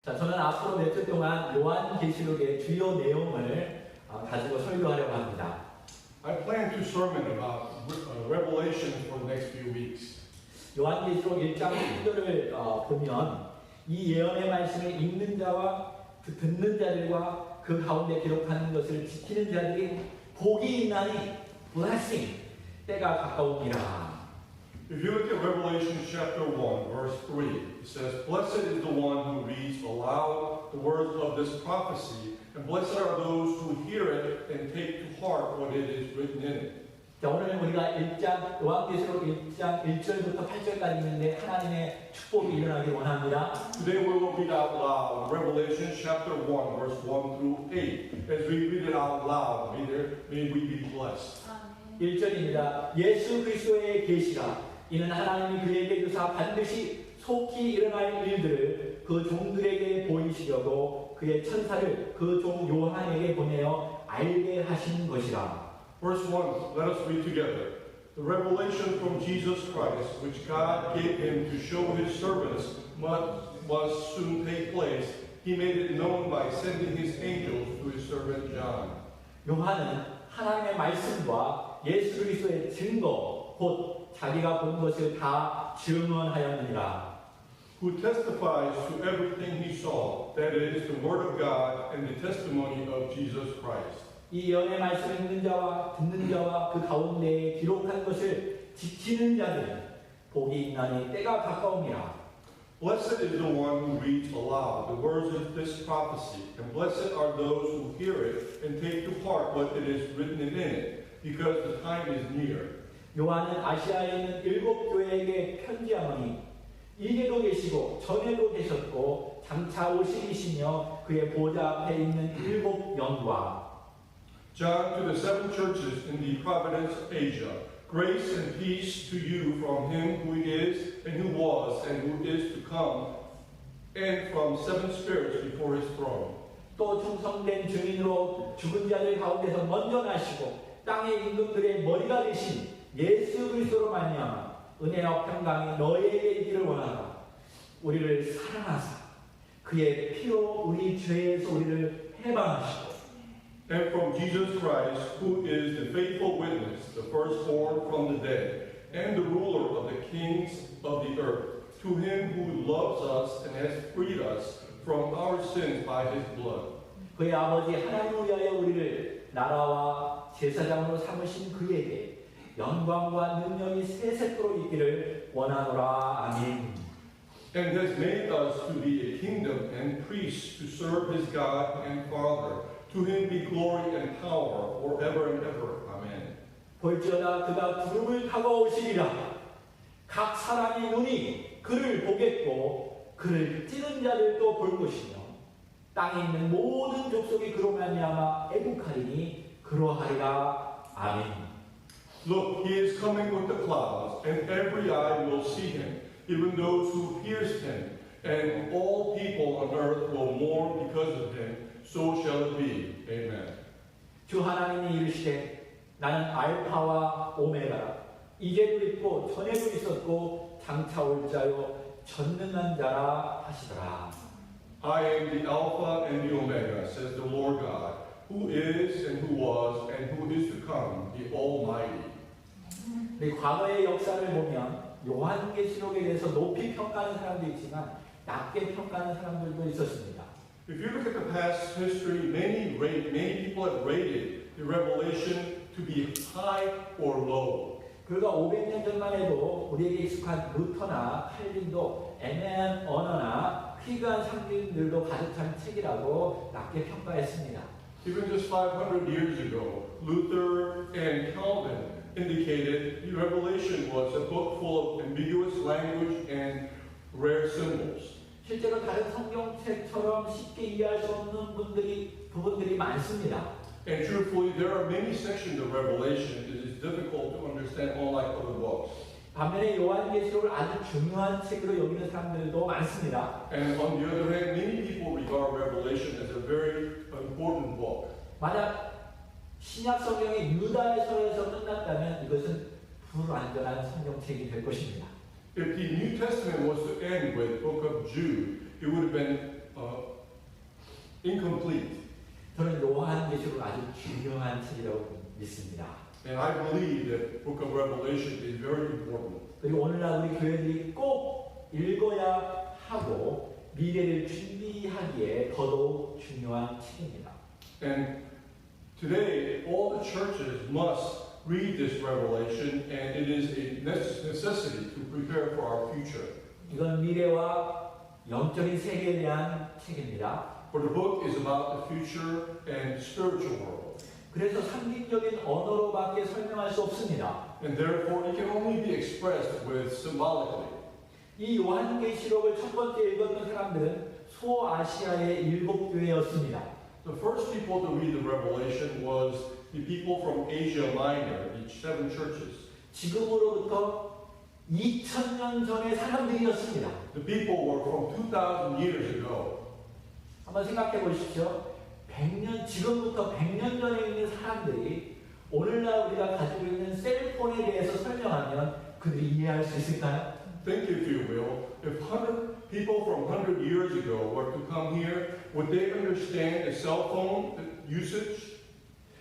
자, 저는 앞으로 몇 주 동안 요한계시록의 주요 내용을 가지고 설교하려고 합니다. I plan to sermon about Revelation for the next few weeks. 요한계시록 1장 1절을 보면 이 예언의 말씀을 읽는 자와 듣는 자들과 그 가운데 기록하는 것을 지키는 자들이 복이 있나니 blessing 때가 가까우니라. If you look at Revelation chapter 1, verse 3, it says, "Blessed is the one who reads aloud the words of this prophecy, and blessed are those who hear it and take to heart what it is written in it." 자, 오늘 우리가 요한계시록 1장 1절부터 8절까지 있는데 하나님의 축복이 일어나길 원합니다. Today we will read out loud Revelation chapter 1, verse 1 through 8. As we read it out loud, may we be blessed. 1절입니다. 예수 그리스도의 계시라. 이는 하나님이 그에게 주사 반드시 속히 일어날 일들을 그 종들에게 보이시려고 그의 천사를 그 종 요한에게 보내어 알게 하신 것이라. Verse 1, let us read together. The revelation from Jesus Christ, which God gave him to show his servants must soon take place, he made it known by sending his angels to his servant John. 요한은 하나님의 말씀과 예수 그리스도의 증거, 곧 자기가 본 것을 다 증언하였느니라. Who testifies to everything he saw, that is, the word of God and the testimony of Jesus Christ. 이 예언의 말씀을 읽는 자와 듣는 자와 그 가운데에 기록한 것을 지키는 자들은 복이 있나니 때가 가까움이라. Blessed is the one who reads aloud the words of this prophecy, and blessed are those who hear it and take to heart what it is written in it, because the time is near. 요한은 아시아에 있는 7 교회에게 편지하노니 이게도 계시고 전에도 계셨고 장차 오시리시며 그의 보좌 앞에 있는 7 영과 John, to the 7 churches in the province of Asia, grace and peace to you from him who is, and who was, and who is to come, and from 7 spirits before his throne. 또 충성된 증인으로 죽은 자들 가운데서 먼저 나시고 땅의 임금들의 머리가 되신 예수 그리스도로 말미암아 은혜와 평강이 너희에게 있기를 원하노라. 우리를 사랑하사 그의 피로 우리 죄에서 우리를 해방하시고 And from Jesus Christ, who is the faithful witness, the firstborn from the dead, and the ruler of the kings of the earth, to him who loves us and has freed us from our sins by his blood. 그의 아버지 하나님을 위하여 우리를 나라와 제사장으로 삼으신 그에게 영광과 능력이 세세토록 있기를 원하노라. 아멘. And has made us to be a kingdom and priests to serve his God and Father. To him be glory and power forever and ever. Amen. 볼지어다 그가 구름을 타고 오시리라. 각 사람의 눈이 그를 보겠고 그를 찌른 자들도 볼 것이며 땅에 있는 모든 족속이 그로 말미암아 애국하리니 그러하리라. 아멘. Look, he is coming with the clouds, and every eye will see him, even those who pierced him, and all people on earth will mourn because of him. So shall it be. Amen. 주 하나님이 이르시되 나는 알파와 오메가라. 이제도 있고 전에도 있었고 장차 올 자요 전능한 자라 하시더라. I am the Alpha and the Omega, says the Lord God, who is and who was and who is to come, the Almighty. 우리 과거의 역사를 보면 요한계시록에 대해서 높이 평가하는 사람도 있지만 낮게 평가하는 사람들도 있었습니다. If you look at the past history, many people have rated the revelation to be high or low. 불과 500년 전만 해도 우리에게 익숙한 루터나 칼빈도 애매한 언어나 희귀한 상징들도 가득 찬 책이라고 낮게 평가했습니다. Even just 500 years ago, Luther and Calvin indicated the Revelation was a book full of ambiguous language and rare symbols. 실제로 다른 성경책처럼 쉽게 이해할 수 없는 부분들이 많습니다. And truthfully, there are many sections of Revelation that is difficult to understand, unlike other books. 반면에 요한계시록을 아주 중요한 책으로 여기는 사람들도 많습니다. And on the other hand, many people regard Revelation as a very important book. 만약 신약 성경이 유다서에서 끝났다면 이것은 불완전한 성경책이 될 것입니다. If the New Testament was to end with the book of Jude, it would have been incomplete. 저는 요한계시록 아주 중요한 책이라고 믿습니다. And I believe that Book of Revelation is very important. 그리고 오늘날 우리 교회들이 꼭 읽어야 하고 미래를 준비하기에 더더욱 중요한 책입니다. And today, all the churches must read this revelation, and it is a necessity to prepare for our future. 이건 미래와 영적인 세계에 대한 책입니다. For the book is about the future and spiritual world. 그래서 상징적인 언어로밖에 설명할 수 없습니다. And therefore, it can only be expressed with symbolically. 이 요한계시록을 첫 번째 읽었던 사람들은 소아시아의 7교회였습니다. The first people to read the revelation was the people from Asia Minor, the 7 churches. 지금으로부터 2000년 전의 사람들이었습니다. The people were from 2,000 years ago. 한번 생각해 보십시오. 100년, 지금부터 100년 전에 있는 사람들이 오늘날 우리가 가지고 있는 셀폰에 대해서 설명하면 그들이 이해할 수 있을까요? Think, if you will, if 100 people from 100 years ago were to come here, would they understand the cell phone usage?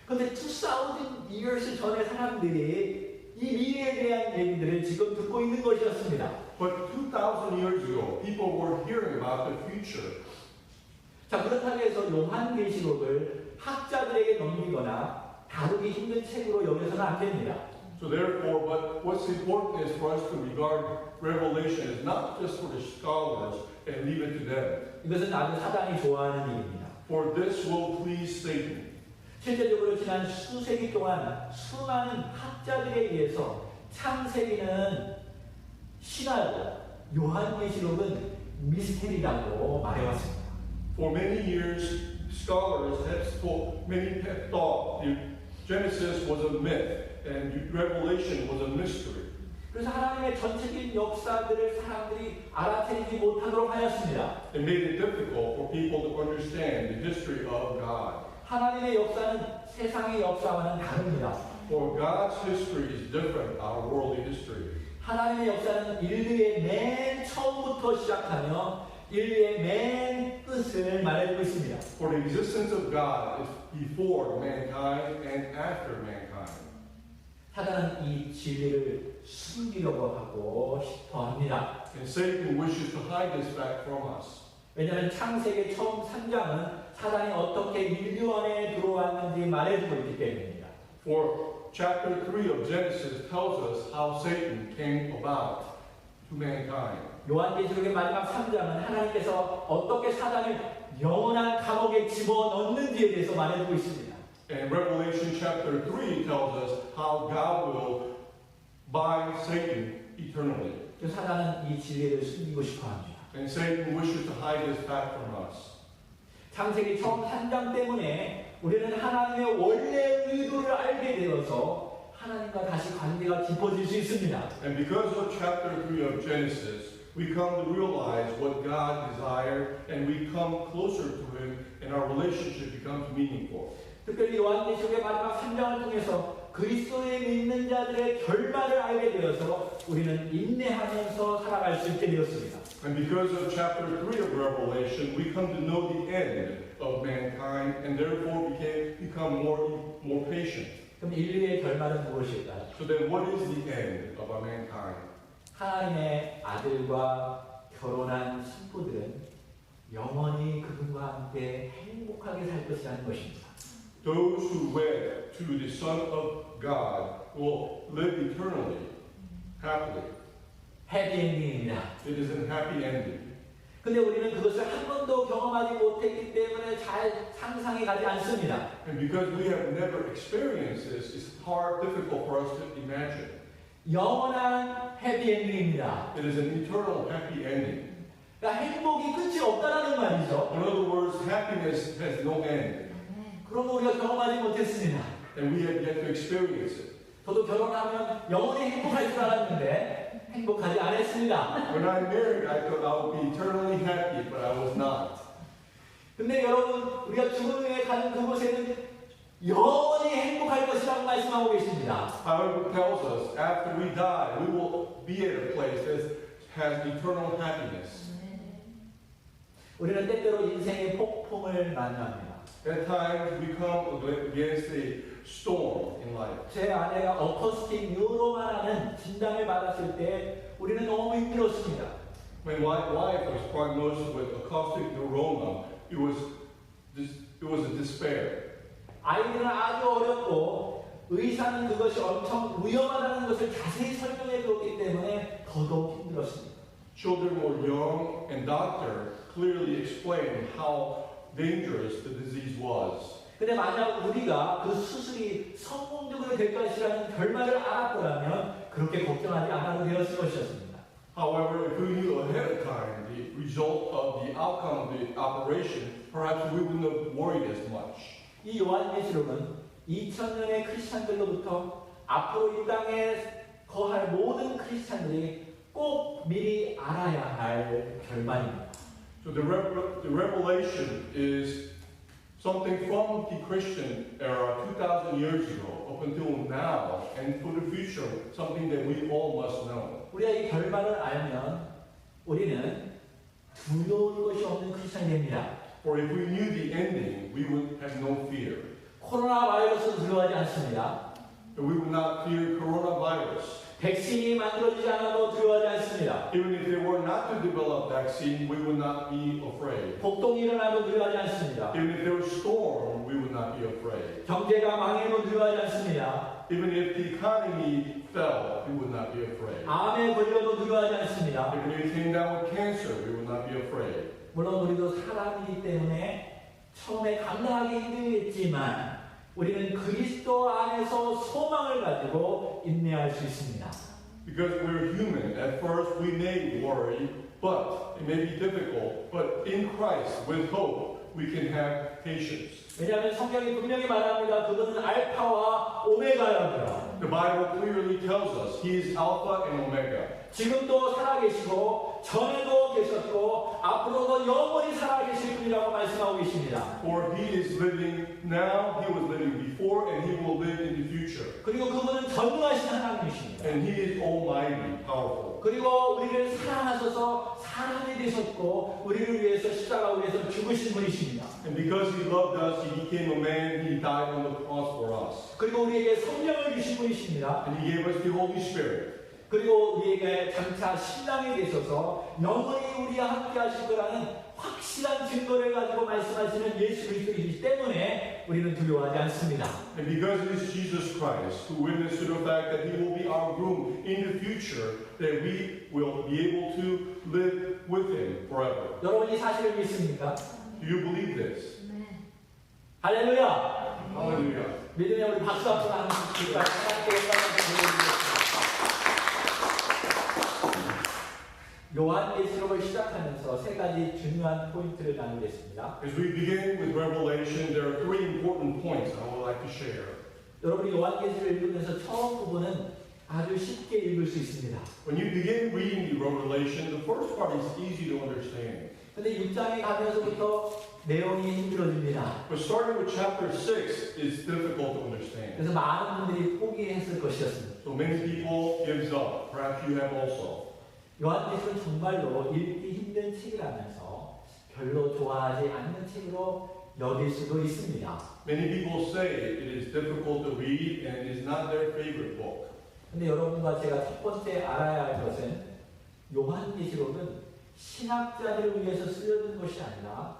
그런데 2000 years 전의 사람들이 이 미래에 대한 얘기들을 지금 듣고 있는 것이었습니다. But 2,000 years ago, people were hearing about the future. 자, 그렇다고 해서 요한계시록을 학자들에게 넘기거나 다루기 힘든 책으로 여겨서는 안 됩니다. So therefore, but what's important is for us to regard Revelation as not just for the scholars and leave it to them. 이것은 아주 사단이 좋아하는 일입니다. For this will please Satan. 실제적으로 지난 수세기 동안 수많은 학자들에 의해서 창세기는 신화고 요한계시록은 미스테리라고 말해왔습니다. For many years, scholars many have thought Genesis was a myth and Revelation was a mystery. 그래서 하나님의 전체적인 역사들을 사람들이 알아채지 못하도록 하였습니다. It made it difficult for people to understand the history of God. 하나님의 역사는 세상의 역사와는 다릅니다. For God's history is different, our worldly history. 하나님의 역사는 인류의 맨 처음부터 시작하며 인류의 맨 끝을 말해주고 있습니다. For the existence of God is before mankind and after mankind. 사단은 이 진리를 숨기려고 하고 싶어 합니다. And Satan wishes to hide this fact from us. 왜냐하면 창세기 처음 3장은 사단이 어떻게 인류 안에 들어왔는지 말해주고 있기 때문입니다. For chapter 3 of Genesis tells us how Satan came about to mankind. 요한계시록의 마지막 3장은 하나님께서 어떻게 사단을 영원한 감옥에 집어넣는지에 대해서 말해주고 있습니다. And Revelation chapter 3 tells us how God will bind Satan eternally. 그 사단은 이 진리를 숨기고 싶어 합니다. And Satan wishes to hide this fact from us. 창세기 처음 3장 때문에 우리는 하나님의 원래 의도를 알게 되어서 하나님과 다시 관계가 깊어질 수 있습니다. And because of chapter 3 of Genesis, we come to realize what God desired and we come closer to Him and our relationship becomes meaningful. 특별히 요한계시록의 마지막 3장을 통해서 그리스도에 믿는 자들의 결말을 알게 되어서 우리는 인내하면서 살아갈 수 있게 되었습니다. And because of chapter 3 of Revelation, we come to know the end of mankind and therefore become more patient. 그럼 인류의 결말은 무엇일까요? So then what is the end of our mankind? 하나님의 아들과 결혼한 신부들은 영원히 그분과 함께 행복하게 살 것이라는 것입니다. Those who wed to the Son of God will live eternally, happily. 해피엔딩입니다. It is a happy ending. 근데 우리는 그것을 한 번도 경험하지 못했기 때문에 잘 상상이 가지 않습니다. And because we have never experienced this, it's difficult for us to imagine. 영원한 해피엔딩입니다. It is an eternal happy ending. 그러니까 행복이 끝이 없다라는 말이죠. In other words, happiness has no end. 그런 거 우리가 경험하지 못했습니다. And we have yet to experience it. 저도 결혼하면 영원히 행복할 줄 알았는데 행복하지 않았습니다. When I married, I thought I would be eternally happy, but I was not. 근데 여러분, 우리가 죽음 후에 가는 그곳에는 영원히 행복할 것이라고 말씀하고 계십니다. Bible tells us after we die, we will be at a place that has eternal happiness. 우리는 때때로 인생의 폭풍을 태풍을 만납니다. At times we come against a storm in life. 제 아내가 어쿠스틱 뉴로마라는 진단을 받았을 때 우리는 너무 힘들었습니다. When my wife was diagnosed with acoustic neuroma, it was a despair. 아이들은 아주 어렵고 의사는 그것이 엄청 위험하다는 것을 자세히 설명해 줬기 때문에 더더욱 힘들었습니다. Children were young, and doctor clearly explained how dangerous the disease was. 근데 만약 우리가 그 수술이 성공적으로 될 것이라는 결말을 알았더라면 그렇게 걱정하지 않아도 되었을 것이었습니다. However, if we knew ahead of time the result of the outcome of the operation, perhaps we wouldn't have worried as much. 이 요한계시록은 2000년의 크리스찬들로부터 앞으로 이 땅에 거할 모든 크리스찬들이 꼭 미리 알아야 할 결말입니다. So the revelation is something from the Christian era 2,000 years ago up until now, and for the future, something that we all must know. 우리가 이 결말을 알면 우리는 두려울 것이 없는 크리스찬이 됩니다. For if we knew the ending, we would have no fear. 코로나 바이러스는 두려워하지 않습니다. And we would not fear coronavirus. 백신이 만들어지지 않아도 두려워하지 않습니다. Even if they were not to develop vaccine, we would not be afraid. 폭동이 일어나도 두려워하지 않습니다. Even if there was storm, we would not be afraid. 경제가 망해도 두려워하지 않습니다. Even if the economy fell, we would not be afraid. 암에 걸려도 두려워하지 않습니다. Even if we came down with cancer, we would not be afraid. 물론 우리도 사람이기 때문에 처음에 감당하기 힘들겠지만 우리는 그리스도 안에서 소망을 가지고 인내할 수 있습니다. Because we're human, at first we may worry, but it may be difficult. But in Christ, with hope, we can have patience. 왜냐하면 성경이 분명히 말합니다. 그분은 알파와 오메가라고요. The Bible clearly tells us He is Alpha and Omega. 지금도 살아계시고 전에도 계셨고 앞으로도 영원히 살아계실 분이라고 말씀하고 계십니다. For He is living now, He was living before, and He will live in the future. 그리고 그분은 전능하신 하나님이십니다. And He is almighty, powerful. 그리고 우리를 사랑하셔서 사람이 되셨고 우리를 위해서 십자가 위에서 죽으신 분이십니다. And because He loved us, He became a man, He died on the cross for us. 그리고 우리에게 성령을 주신 분이십니다. And He gave us the Holy Spirit. 그리고 우리에게 장차 신랑이 되셔서 영원히 우리와 함께 하실 거라는 확실한 증거를 가지고 말씀하시는 예수 그리스도이기 때문에 우리는 두려워하지 않습니다. And because it is Jesus Christ who witnessed to the fact that He will be our groom in the future, that we will be able to live with Him forever. 여러분 이 사실을 믿습니까? Do you believe this? 할렐루야! Hallelujah. 믿으면 우리 박수 한번 하는 것일까요? 요한계시록을 시작하면서 세 가지 중요한 포인트를 나누겠습니다. As we begin with Revelation, there are three important points I would like to share. 여러분이 요한계시록을 읽으면서 처음 부분은 아주 쉽게 읽을 수 있습니다. When you begin reading the Revelation, the first part is easy to understand. 근데 6장에 가면서부터 내용이 힘들어집니다. But starting with chapter 6 is difficult to understand. 그래서 많은 분들이 포기했을 것이었습니다. So many people gives up. Perhaps you have also. 요한계시록은 정말로 읽기 힘든 책이라면서 별로 좋아하지 않는 책으로 여길 수도 있습니다. Many people say it is difficult to read and it is not their favorite book. 근데 여러분과 제가 첫 번째 알아야 할 것은 요한계시록은 신학자들을 위해서 쓰여진 것이 아니라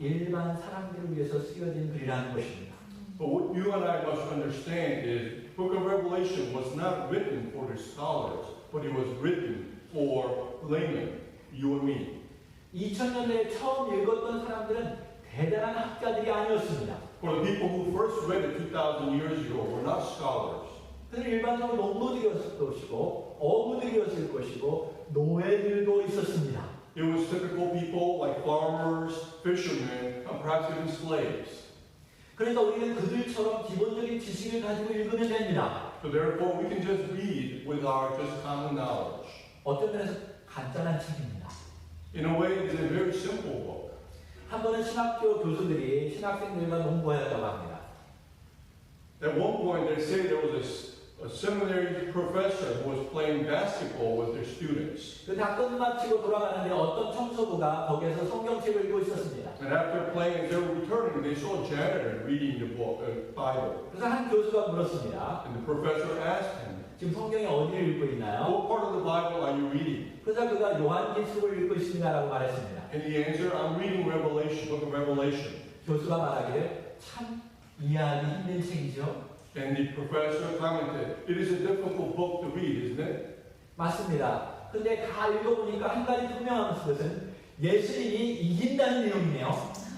일반 사람들을 위해서 쓰여진 글이라는 것입니다. But what you and I must understand is the book of Revelation was not written for the scholars, but it was written for laymen, you and me. 2000년대에 처음 읽었던 사람들은 대단한 학자들이 아니었습니다. For the people who first read it 2,000 years ago were not scholars. 그들은 일반적으로 농부들이었을 것이고 어부들이었을 것이고 노예들도 있었습니다. It was typical people like farmers, fishermen, and perhaps even slaves. 그래서 우리는 그들처럼 기본적인 지식을 가지고 읽으면 됩니다. So therefore, we can just read with our just common knowledge. 어떤 면에서 간단한 책입니다. In a way, it is a very simple book. 한 번은 신학교 교수들이 신학생들과 농구하였다고 합니다. At one point, they say there was a seminary professor who was playing basketball with their students. 그 다 끝마치고 돌아가는데 어떤 청소부가 거기에서 성경책을 읽고 있었습니다. And after playing, as they were returning, they saw a janitor reading the book, Bible. 그래서 한 교수가 물었습니다. And the professor asked him, 지금 성경에 어디를 읽고 있나요? "What part of the Bible are you reading?" 그래서 그가 요한계시록을 읽고 있습니다라고 말했습니다. And he answered, "I'm reading Revelation, book of Revelation." 교수가 말하기를 참 이해하기 힘든 책이죠. And the professor commented, "It is a difficult book to read, isn't it?" 맞습니다. 근데 다 읽어보니까 한 가지 분명한 것은 예수님이 이긴다는 내용이네요.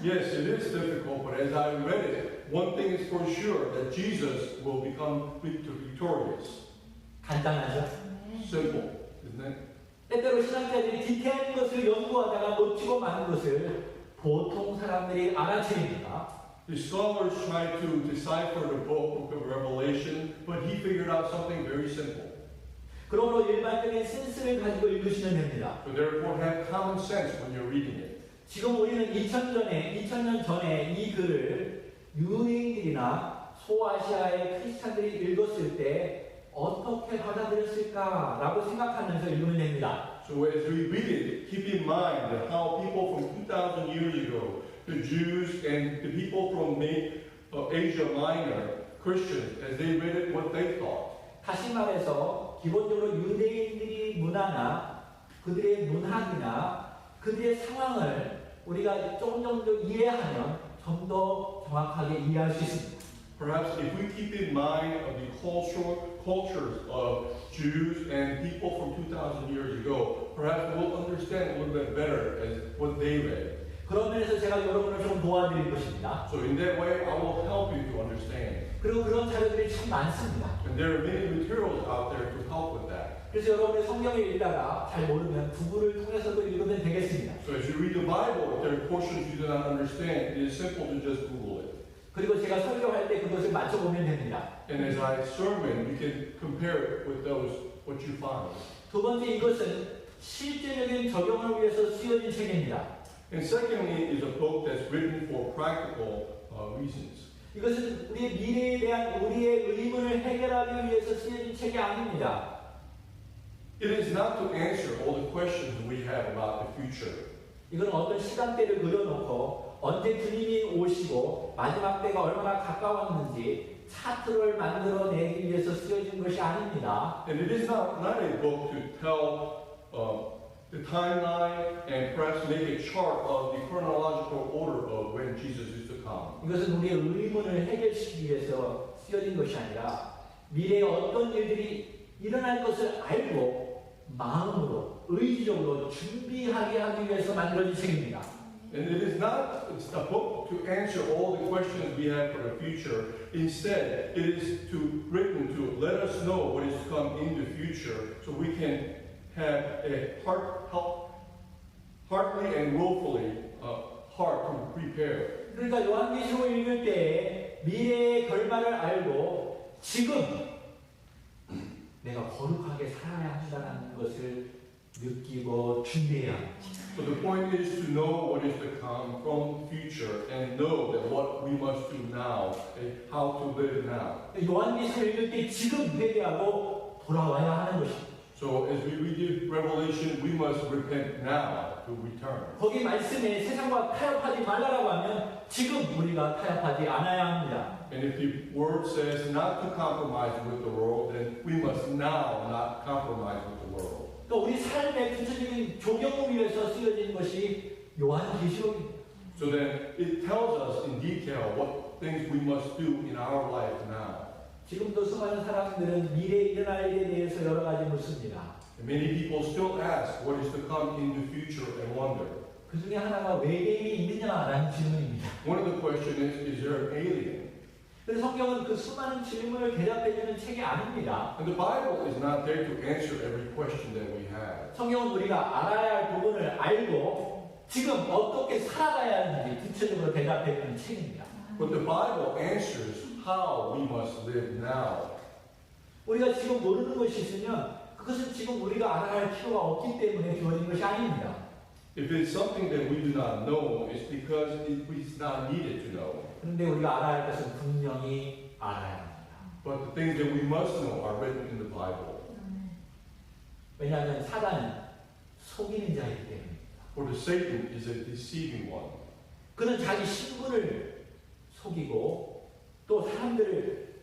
Yes, it is difficult, but as I read it, one thing is for sure, that Jesus will become victorious. 간단하죠? Simple, isn't it? 때때로 신학자들이 디테일한 것을 연구하다가 놓치고 마는 것을 보통 사람들이 알아채립니다. The scholars tried to decipher the book of Revelation, but he figured out something very simple. 그러므로 일반적인 센스를 가지고 읽으시면 됩니다. So therefore, have common sense when you're reading it. 지금 우리는 2000년 전에 이 글을 유대인들이나 소아시아의 크리스찬들이 읽었을 때 어떻게 받아들였을까라고 생각하면서 읽으면 됩니다. So as we read it, keep in mind that how people from 2,000 years ago, the Jews and the people from Asia Minor, Christians, as they read it, what they thought. 다시 말해서 기본적으로 유대인들의 문화나 그들의 문학이나 그들의 상황을 우리가 조금 더 이해하면 좀 더 정확하게 이해할 수 있습니다. Perhaps if we keep in mind of the cultures of Jews and people from 2,000 years ago, perhaps we'll understand a little bit better as what they read. 그런 면에서 제가 여러분을 좀 도와드릴 것입니다. So in that way, I will help you to understand. 그리고 그런 자료들이 참 많습니다. And there are many materials out there to help with that. 그래서 여러분이 성경을 읽다가 잘 모르면 구글을 통해서도 읽으면 되겠습니다. So as you read the Bible, if there are portions you do not understand, it is simple to just Google it. 그리고 제가 설교할 때 그것을 맞춰보면 됩니다. And as I sermon, you can compare it with those, what you find. 두 번째, 이것은 실제적인 적용을 위해서 쓰여진 책입니다. And secondly, is a book that's written for practical reasons. 이것은 우리의 미래에 대한 우리의 의문을 해결하기 위해서 쓰여진 책이 아닙니다. It is not to answer all the questions we have about the future. 이건 어떤 시간대를 그려놓고 언제 주님이 오시고 마지막 때가 얼마나 가까웠는지 차트를 만들어내기 위해서 쓰여진 것이 아닙니다. And it is not a book to tell the timeline and perhaps make a chart of the chronological order of when Jesus is to come. 이것은 우리의 의문을 해결시키기 위해서 쓰여진 것이 아니라 미래에 어떤 일들이 일어날 것을 알고 마음으로 의지적으로 준비하게 하기 위해서 만들어진 책입니다. And it is not a book to answer all the questions we have for the future. Instead, it is written to let us know what is to come in the future so we can have a heartily and willfully heart to prepare. 그러니까 요한계시록을 읽을 때 미래의 결말을 알고 지금 내가 거룩하게 살아야 한다는 것을 느끼고 준비해야 합니다. So the point is to know what is to come from the future and know that what we must do now and how to live now. 요한계시록을 읽을 때 지금 회개하고 돌아와야 하는 것입니다. So as we read Revelation, we must repent now to return. 거기 말씀에 세상과 타협하지 말라라고 하면 지금 우리가 타협하지 않아야 합니다. And if the word says not to compromise with the world, then we must now not compromise with the world. 또 우리 삶의 구체적인 조경을 위해서 쓰여진 것이 요한계시록입니다. So then it tells us in detail what things we must do in our life now. 지금도 수많은 사람들은 미래에 일어날 일에 대해서 여러 가지 묻습니다. And many people still ask what is to come in the future and wonder. 그 중에 하나가 외계인이 있느냐라는 질문입니다. One of the questions is there an alien? 그래서 성경은 그 수많은 질문을 대답해주는 책이 아닙니다. And the Bible is not there to answer every question that we have. 성경은 우리가 알아야 할 부분을 알고 지금 어떻게 살아가야 하는지 구체적으로 대답해주는 책입니다. But the Bible answers how we must live now. 우리가 지금 모르는 것이 있으면 그것은 지금 우리가 알아야 할 필요가 없기 때문에 주어진 것이 아닙니다. If it's something that we do not know, it's because it is not needed to know. 그런데 우리가 알아야 할 것은 분명히 알아야 합니다. But the things that we must know are written in the Bible. 왜냐하면 사단은 속이는 자이기 때문입니다. For the Satan is a deceiving one. 그는 자기 신분을 속이고 또 사람들을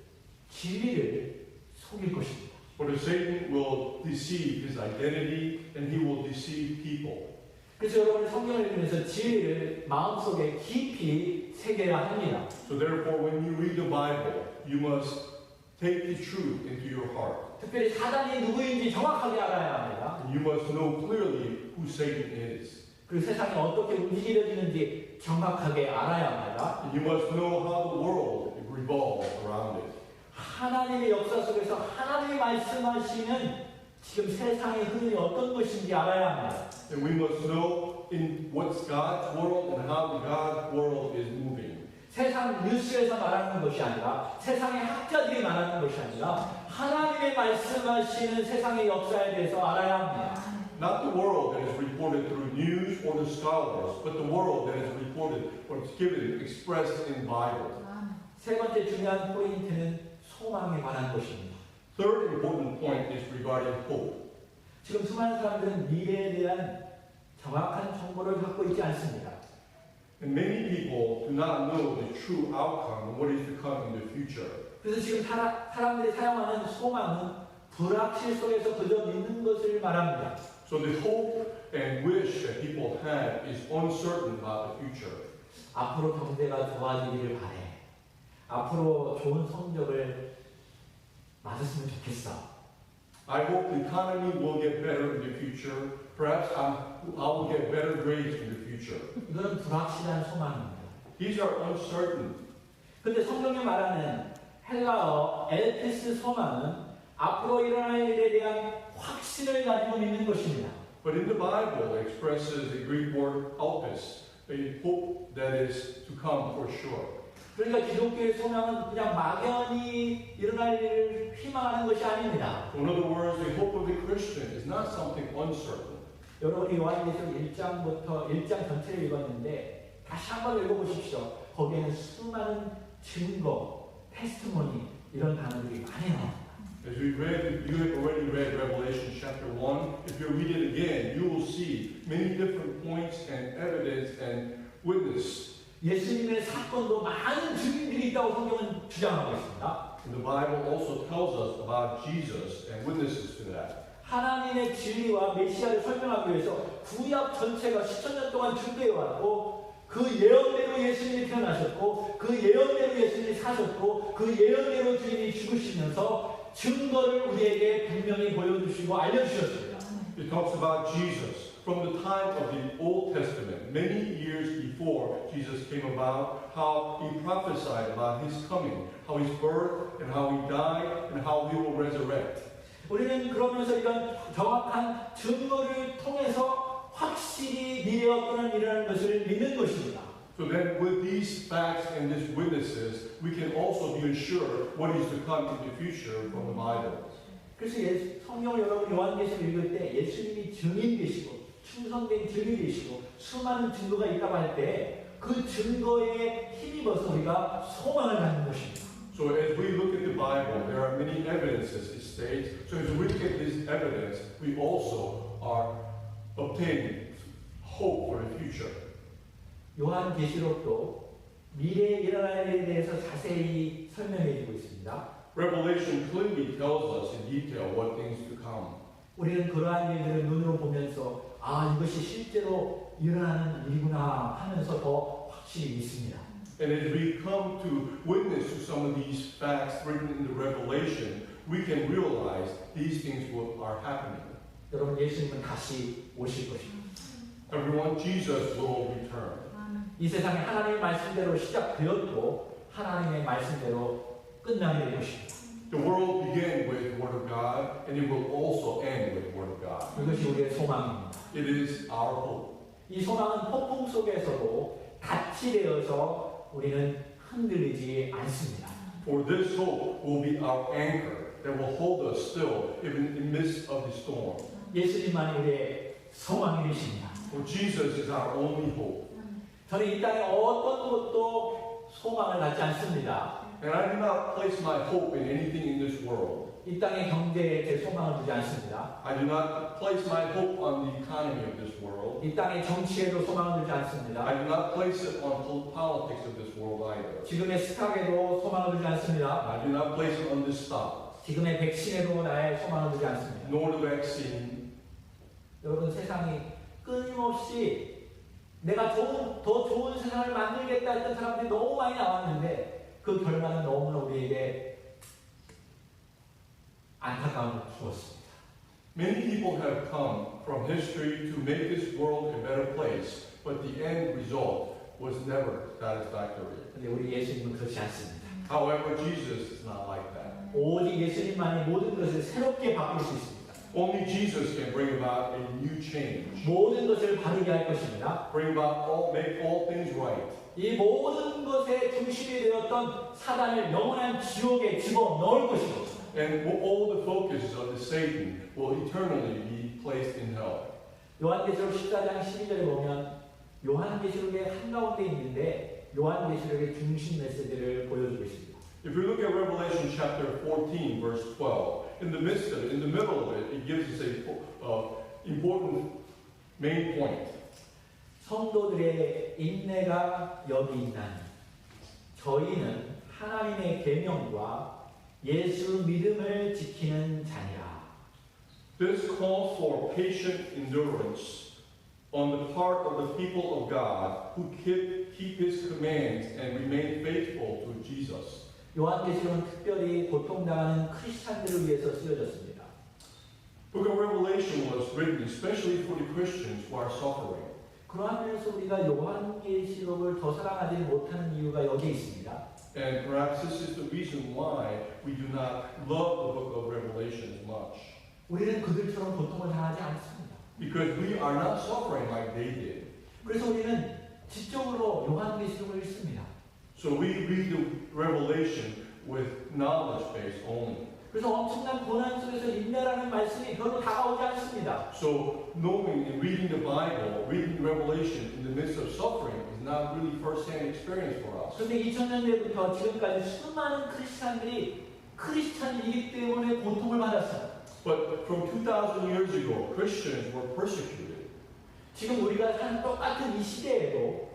진리를 속일 것입니다. For the Satan will deceive his identity and he will deceive people. 그래서 여러분이 성경을 읽으면서 진리를 마음속에 깊이 새겨야 합니다. So therefore, when you read the Bible, you must take the truth into your heart. 특별히 사단이 누구인지 정확하게 알아야 합니다. And you must know clearly who Satan is. 그리고 세상이 어떻게 움직여지는지 정확하게 알아야 합니다. And you must know how the world revolves around it. 하나님의 역사 속에서 하나님이 말씀하시는 지금 세상의 흐름이 어떤 것인지 알아야 합니다. And we must know in what's God's world and how God's world is moving. 세상 뉴스에서 말하는 것이 아니라 세상의 학자들이 말하는 것이 아니라 하나님의 말씀하시는 세상의 역사에 대해서 알아야 합니다. Not the world that is reported through news or the scholars, but the world that is reported or is given, expressed in Bible. 세 번째 중요한 포인트는 소망에 관한 것입니다. Third important point is regarding hope. 지금 수많은 사람들은 미래에 대한 정확한 정보를 갖고 있지 않습니다. And many people do not know the true outcome of what is to come in the future. 그래서 지금 사람들이 사용하는 소망은 불확실 속에서 그저 믿는 것을 말합니다. So the hope and wish that people have is uncertain about the future. 앞으로 경제가 좋아지기를 바래. 앞으로 좋은 성적을 맞았으면 좋겠어. I hope the economy will get better in the future. Perhaps I will get better grades in the future. 이거는 불확실한 소망입니다. These are uncertain. 근데 성경이 말하는 헬라어 엘피스 소망은 앞으로 일어날 일에 대한 확신을 가지고 믿는 것입니다. But in the Bible, it expresses the Greek word elpis, a hope that is to come for sure. 그러니까 기독교의 소망은 그냥 막연히 일어날 일을 희망하는 것이 아닙니다. In other words, the hope of the Christian is not something uncertain. 여러분이 요한계시록 1장부터 1장 전체를 읽었는데 다시 한번 읽어보십시오. 거기에는 수많은 증거, 테스티모니 이런 단어들이 많이 나옵니다. As we read, you have already read Revelation chapter 1. If you read it again, you will see many different points and evidence and witness. 예수님의 사건도 많은 증인들이 있다고 성경은 주장하고 있습니다. And the Bible also tells us about Jesus and witnesses to that. 하나님의 진리와 메시아를 설명하기 위해서 구약 전체가 10,000년 동안 준비해 왔고 그 예언대로 예수님이 태어나셨고 그 예언대로 예수님이 사셨고 그 예언대로 주님이 죽으시면서 증거를 우리에게 분명히 보여주시고 알려주셨습니다. It talks about Jesus from the time of the Old Testament, many years before Jesus came about, how he prophesied about his coming, how his birth, and how he died, and how he will resurrect. 우리는 그러면서 이런 정확한 증거를 통해서 확실히 미래에 어떤 일어나는 것을 믿는 것입니다. So then with these facts and these witnesses, we can also be assured what is to come in the future from the Bible. 그래서 성경을 여러분 요한계시록 읽을 때 예수님이 증인 되시고 충성된 증인 되시고 수많은 증거가 있다고 할 때 그 증거에 힘입어서 우리가 소망을 갖는 것입니다. So as we look at the Bible, there are many evidences it states. So as we look at this evidence, we also are obtaining hope for the future. 요한계시록도 미래에 일어날 일에 대해서 자세히 설명해 주고 있습니다. Revelation clearly tells us in detail what things to come. 우리는 그러한 일들을 눈으로 보면서 아 이것이 실제로 일어나는 일이구나 하면서 더 확실히 믿습니다. And as we come to witness to some of these facts written in the Revelation, we can realize these things are happening. 여러분 예수님은 다시 오실 것입니다. Everyone, Jesus will return. 이 세상이 하나님의 말씀대로 시작되었고 하나님의 말씀대로 끝나게 될 것입니다. The world began with the Word of God, and it will also end with the Word of God. 이것이 우리의 소망입니다. It is our hope. 이 소망은 폭풍 속에서도 닻이 되어서 우리는 흔들리지 않습니다. For this hope will be our anchor that will hold us still even in the midst of the storm. 예수님만이 우리의 소망이 되십니다. For Jesus is our only hope. 저는 이 땅에 어떤 것도 소망을 갖지 않습니다. And I do not place my hope in anything in this world. 이 땅의 경제에 제 소망을 두지 않습니다. I do not place my hope on the economy of this world. 이 땅의 정치에도 소망을 두지 I 않습니다. do not place it on politics of this world either. 지금의 스탁에도 소망을 두지 않습니다. I do not place it on this stock, 지금의 백신에도 나의 소망을 두지 않습니다. nor the vaccine. 여러분, 세상이 끊임없이 내가 더 좋은 세상을 만들겠다 했던 사람들이 너무 많이 나왔는데 그 결과는 너무나 우리에게 안타까움을 주었습니다. Many people have come from history to make this world a better place, but the end result was never satisfactory. 근데 우리 예수님은 그렇지 않습니다. However, Jesus is not like that. 오직 예수님만이 모든 것을 새롭게 바꿀 수 있습니다. Only Jesus can bring about a new change, 모든 것을 바르게 할 것입니다. make all things right. 이 모든 것의 중심이 되었던 사단을 영원한 지옥에 집어넣을 것입니다. And all the focus of the Satan will eternally be placed in hell. 요한계시록 14장 12절에 보면 요한계시록의 한가운데 있는데 요한계시록의 중심 메시지를 보여주고 있습니다. If you look at Revelation chapter 14, verse 12, in the midst of it, in the middle of it, it gives us a important main point. 성도들의 인내가 여기 있나니 저희는 하나님의 계명과 예수 믿음을 지키는 자니라. This calls for patient endurance on the part of the people of God who keep His commands and remain faithful to Jesus. 요한계시록은 특별히 고통당하는 크리스찬들을 위해서 쓰여졌습니다. Book of Revelation was written especially for the Christians who are suffering. 그러한 면에서 우리가 요한계시록을 더 사랑하지 못하는 이유가 여기에 있습니다. And perhaps this is the reason why we do not love the book of Revelation as much. 우리는 그들처럼 고통을 당하지 않습니다. Because we are not suffering like they did. 그래서 우리는 지적으로 요한계시록을 읽습니다. So we read the Revelation with knowledge base only. 그래서 엄청난 고난 속에서 인내라는 말씀이 별로 다가오지 않습니다. So knowing and reading the Bible, reading Revelation in the midst of suffering is not really first-hand experience for us. 그런데 2000년대부터 지금까지 수많은 크리스찬들이 크리스찬이기 때문에 고통을 받았어요. But from 2,000 years ago, Christians were persecuted. 지금 우리가 사는 똑같은 이 시대에도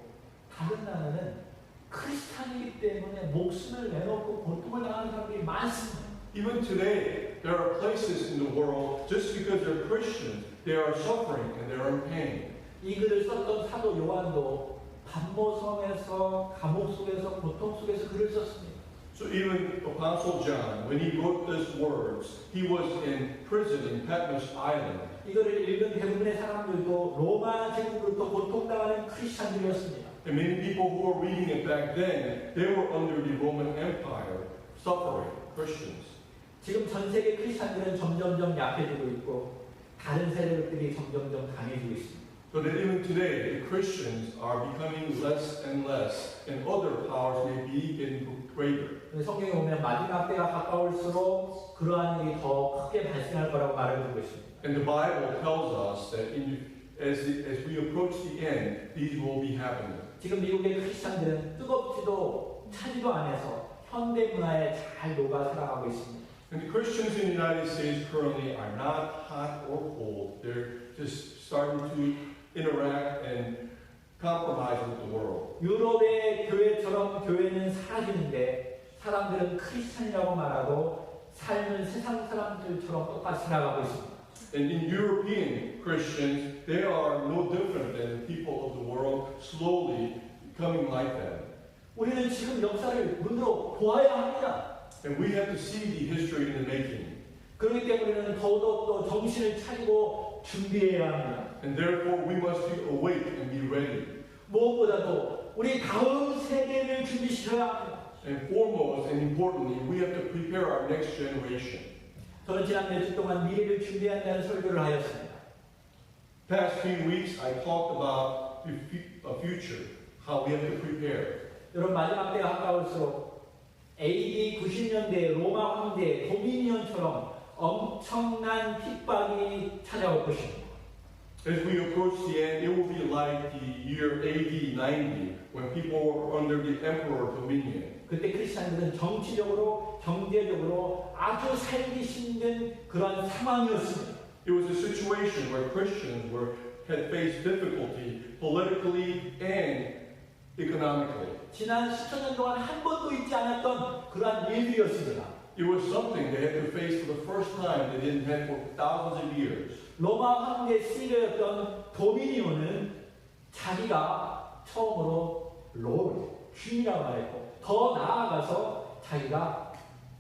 다른 나라는 크리스찬이기 때문에 목숨을 내놓고 고통을 당하는 사람들이 많습니다. Even today, there are places in the world, just because they're Christians, they are suffering and they're in pain. 이 글을 썼던 사도 요한도 반모섬에서 감옥 속에서 고통 속에서 글을 썼습니다. So even Apostle John, when he wrote these words, he was in prison in Patmos Island. 이거를 읽은 대부분의 사람들도 로마 제국으로부터 고통당하는 크리스찬들이었습니다. And many people who were reading it back then, they were under the Roman Empire, suffering, Christians. 지금 전 세계 크리스찬들은 점점점 약해지고 있고 다른 세력들이 점점점 강해지고 있습니다. So that even today, the Christians are becoming less and less, and other powers may be getting greater. 성경에 보면 마지막 때가 가까울수록 그러한 일이 더 크게 발생할 거라고 말해주고 있습니다. And the Bible tells us that as we approach the end, these will be happening. 지금 미국의 크리스찬들은 뜨겁지도 차지도 않아서 현대 문화에 잘 녹아 살아가고 있습니다. And the Christians in the United States currently are not hot or cold. They're just starting to interact and compromise with the world. 유럽의 교회처럼 교회는 사라지는데 사람들은 크리스찬이라고 말하고 삶은 세상 사람들처럼 똑같이 살아가고 있습니다. And in European Christians, they are no different than the people of the world, slowly becoming like them. 우리는 지금 역사를 눈으로 보아야 합니다. And we have to see the history in the making. 그렇기 때문에 우리는 더더욱 정신을 차리고 준비해야 합니다. And therefore, we must be awake and be ready. 무엇보다도 우리 다음 세대를 준비시켜야 합니다. And foremost and importantly, we have to prepare our next generation. 저는 지난 몇 주 동안 미래를 준비한다는 설교를 하였습니다. Past few weeks, I talked about a future, how we have to prepare. 여러분 마지막 때가 가까울수록 AD 90년대 로마 황제 도미니언처럼 엄청난 핍박이 찾아올 것입니다. As we approach the end, it will be like the year AD 90 when people were under the emperor dominion. 그때 크리스찬들은 정치적으로, 경제적으로 아주 살기 힘든 그런 상황이었습니다. It was a situation where Christians had faced difficulty politically and economically. 지난 수천 년 동안 한 번도 있지 않았던 그러한 일들이었습니다. It was something they had to face for the first time they didn't have for thousands of years. 로마 황제 시리아였던 도미니오는 자기가 처음으로 롤, 퀸이라고 말했고 더 나아가서 자기가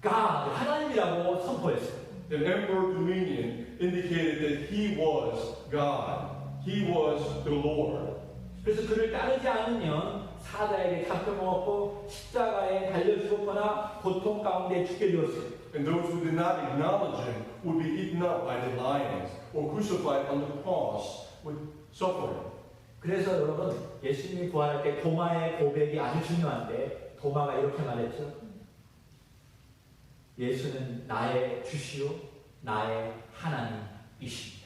God, 하나님이라고 선포했어요. The emperor Dominion indicated that he was God. He was the Lord. 그래서 그를 따르지 않으면 사자에게 잡혀먹었고 십자가에 달려 죽었거나 고통 가운데 죽게 되었어요. And those who did not acknowledge him would be eaten up by the lions or crucified on the cross with suffering. 그래서 여러분 예수님이 부활할 때 도마의 고백이 아주 중요한데 도마가 이렇게 말했죠. 예수는 나의 주시요 나의 하나님이십니다.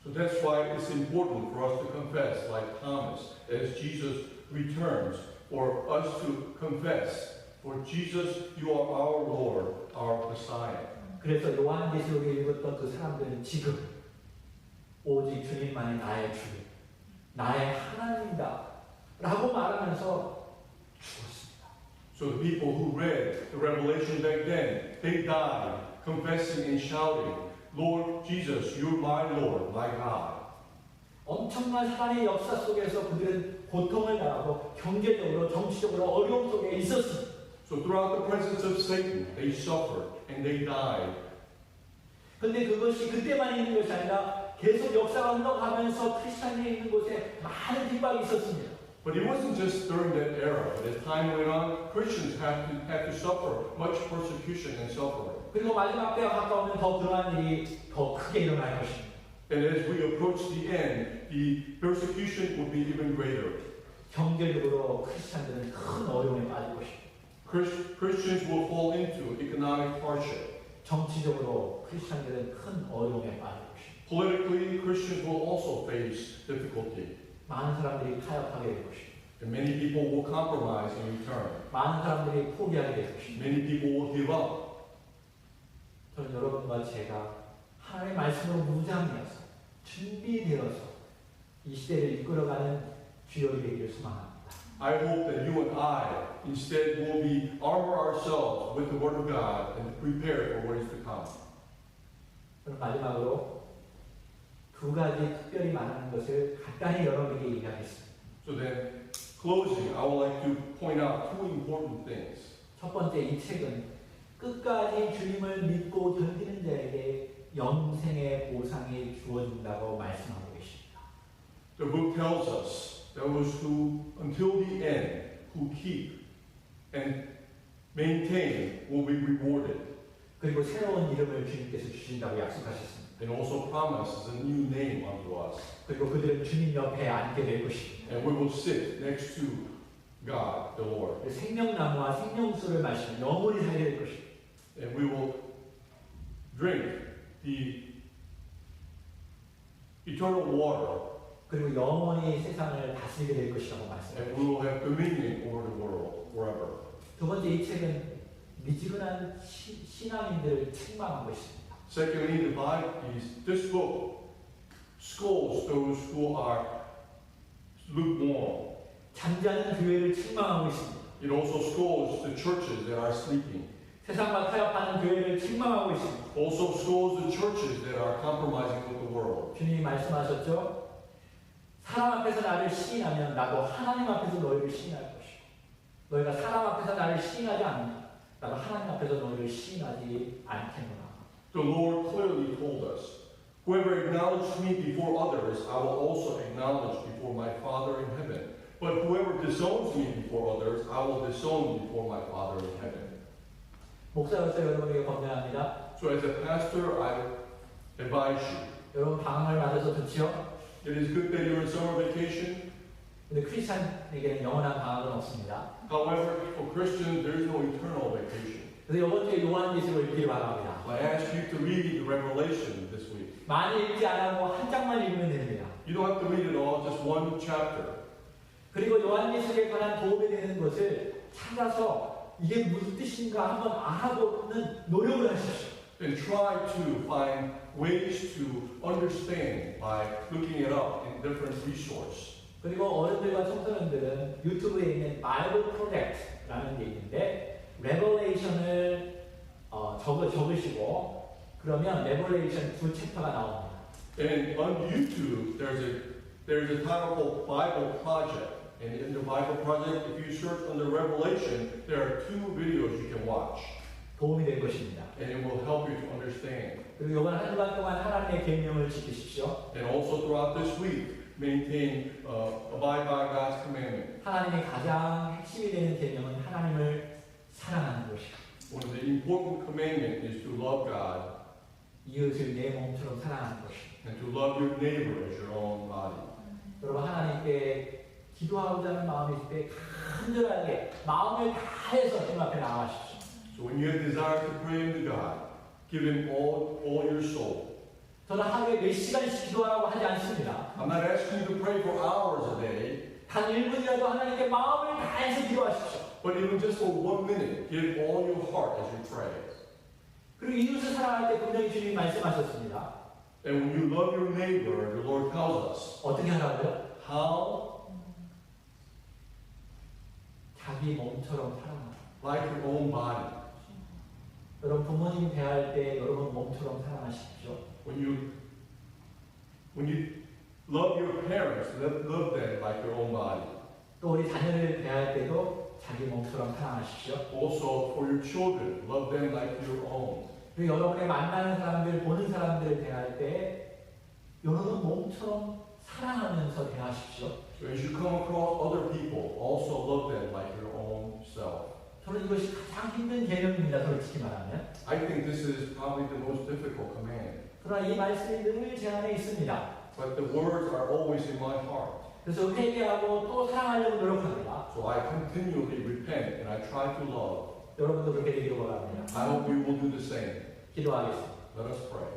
So that's why it's important for us to confess, like Thomas, as Jesus returns, for us to confess, for Jesus, you are our Lord, our Messiah. 그래서 요한계시록에 읽었던 그 사람들은 지금 오직 주님만이 나의 주, 나의 하나님이다 라고 말하면서 죽었습니다. So the people who read the Revelation back then, they died, confessing and shouting, Lord Jesus, you're my Lord, my God. 엄청난 사단의 역사 속에서 그들은 고통을 당하고 경제적으로 정치적으로 어려움 속에 있었습니다. So throughout the presence of Satan, they suffered and they died. 근데 그것이 그때만 있는 것이 아니라 계속 역사가 흘러가면서 크리스찬이 있는 곳에 많은 핍박이 있었습니다. But it wasn't just during that era, but as time went on, Christians had to suffer much persecution and suffering. 그리고 마지막 때가 가까우면 더 그러한 일이 더 크게 일어날 것입니다. And as we approach the end, the persecution will be even greater. 경제적으로 크리스찬들은 큰 어려움에 빠질 것입니다. Christians will fall into economic hardship. 정치적으로 크리스찬들은 큰 어려움에 빠질 것입니다. Politically, Christians will also face difficulty. 많은 사람들이 타협하게 될 것입니다. And many people will compromise in return. 많은 사람들이 포기하게 될 것입니다. Many people will give up. 저는 여러분과 제가 하나님의 말씀으로 무장되어서 준비되어서 이 시대를 이끌어가는 주역이 되기를 소망합니다. I hope that you and I instead will be armor ourselves with the Word of God and prepare for what is to come. 그럼 마지막으로 두 가지 특별히 말하는 것을 간단히 여러분에게 얘기하겠습니다. So then, closing, I would like to point out two important things. 첫 번째, 이 책은 끝까지 주님을 믿고 견디는 자에게 영생의 보상이 주어진다고 말씀하고 계십니다. The book tells us those who, until the end, who keep and maintain will be rewarded. 그리고 새로운 이름을 주님께서 주신다고 약속하셨습니다. And also promises a new name unto us. 그리고 그들은 주님 옆에 앉게 될 것입니다. And we will sit next to God, the Lord. 생명나무와 생명수를 마시며 영원히 살게 될 것입니다. And we will drink the eternal water. 그리고 영원히 세상을 다스리게 될 것이라고 말씀합니다. And we will have dominion over the world forever. 두 번째, 이 책은 미지근한 신앙인들을 책망하고 있습니다. Secondly, this book scolds those who are lukewarm. 잠자는 교회를 책망하고 있습니다. It also scolds the churches that are sleeping. 세상과 타협하는 교회를 책망하고 있습니다. Also scolds the churches that are compromising with the world. 주님이 말씀하셨죠? 사람 앞에서 나를 시인하면 나도 하나님 앞에서 너희를 시인할 것이고 너희가 사람 앞에서 나를 시인하지 않으면 나도 하나님 앞에서 너희를 시인하지 않겠노라. The Lord clearly told us, whoever acknowledges me before others, I will also acknowledge before my Father in heaven. But whoever disowns me before others, I will disown before my Father in heaven. 목사로서 여러분에게 권면합니다. So as a pastor, I advise you. 여러분 방황을 맞아서 좋지요? It is good that you're on summer vacation. 근데 크리스찬에게는 영원한 방학은 없습니다. However, for Christians, there is no eternal vacation. 그래서 이번 주에 요한계시록을 읽기를 바랍니다. I ask you to read the Revelation this week. 많이 읽지 않아도 한 장만 읽으면 됩니다. You don't have to read it all, just one chapter. 그리고 요한계시록에 관한 도움이 되는 것을 찾아서 이게 무슨 뜻인가 한번 알아보는 노력을 하십시오. And try to find ways to understand by looking it up in different resources. 그리고 어른들과 청소년들은 유튜브에 있는 바이블 프로젝트라는 게 있는데 레벨레이션을 적으시고 그러면 레벨레이션 2챕터가 나옵니다. And on YouTube, there's a title called Bible Project. And in the Bible Project, if you search under Revelation, there are 2 videos you can watch. 도움이 될 것입니다. And it will help you to understand. 그리고 이번 한 주간 동안 하나님의 계명을 지키십시오. And also throughout this week, maintain, abide by God's commandment. 하나님의 가장 핵심이 되는 계명은 하나님을 사랑하는 것이다. One of the important commandments is to love God 이웃을 내 몸처럼 사랑하는 것이다. and to love your neighbor as your own body. 여러분 하나님께 기도하고자 하는 마음이 있을 때 간절하게 마음을 다해서 주님 앞에 나와십시오. So when you have desire to pray unto God, give Him all your soul. 저는 하루에 몇 시간씩 기도하라고 하지 않습니다. I'm not asking you to pray for hours a day, 단 1분이라도 하나님께 마음을 다해서 기도하십시오. but even just for 1 minute, give all your heart as you pray. 그리고 이웃을 사랑할 때 분명히 주님이 말씀하셨습니다. And when you love your neighbor, the Lord tells us 어떻게 하라고요? how, 자기 몸처럼 사랑하라. like your own body. 여러분 부모님 대할 때 여러분 몸처럼 사랑하십시오. When you love your parents, love them like your own body. 또 우리 자녀를 대할 때도 자기 몸처럼 사랑하십시오. Also for your children, love them like your own. 그리고 여러분의 만나는 사람들, 보는 사람들을 대할 때 여러분 몸처럼 사랑하면서 대하십시오. So as you come across other people, also love them like your own self. 저는 이것이 가장 힘든 계명입니다. 솔직히 말하면. I think this is probably the most difficult command. 그러나 이 말씀이 늘 제 안에 있습니다. But the words are always in my heart. 그래서 회개하고 또 사랑하려고 노력합니다. So I continually repent and I try to love. 여러분도 그렇게 되기를 바랍니다. I hope you will do the same. 기도하겠습니다. Let us pray.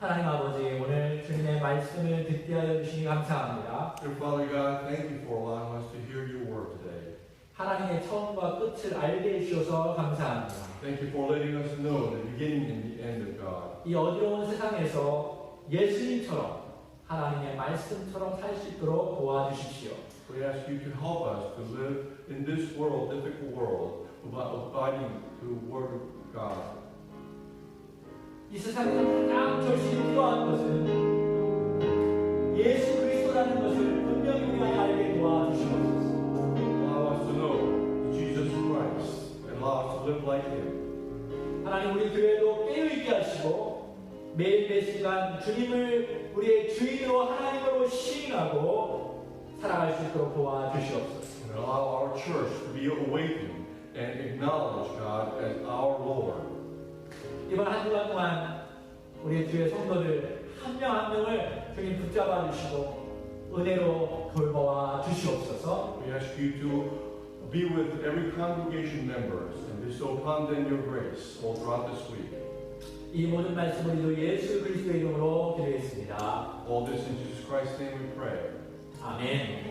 하나님 아버지, 오늘 주님의 말씀을 듣게 하여 주시니 감사합니다. Dear Father God, thank you for allowing us to hear your word today. 하나님의 처음과 끝을 알게 해주셔서 감사합니다. Thank you for letting us know the beginning and the end of God. 이 어지러운 세상에서 예수님처럼 하나님의 말씀처럼 살 수 있도록 도와주십시오. We ask you to help us to live in this world, difficult world, abiding to the word of God. 이 세상에서 가장 절실히 필요한 것은 예수 그리스도라는 것을 분명히 우리가 알게 도와주시옵소서. Allow us to know Jesus Christ and allow us to live like Him. 하나님 우리 교회도 깨어있게 하시고 매일 매 시간 주님을 우리의 주인으로 하나님으로 시인하고 살아갈 수 있도록 도와주시옵소서. And allow our church to be awakened and acknowledge God as our Lord. 이번 한 주간 동안 우리 주의 성도들 한 명 한 명을 주님 붙잡아 주시고 은혜로 돌보아 주시옵소서. We ask you to be with every congregation members and bestow upon them your grace all throughout this week. 이 모든 말씀을 주 예수 그리스도의 이름으로 기도했습니다. All this in Jesus Christ's name we pray. 아멘.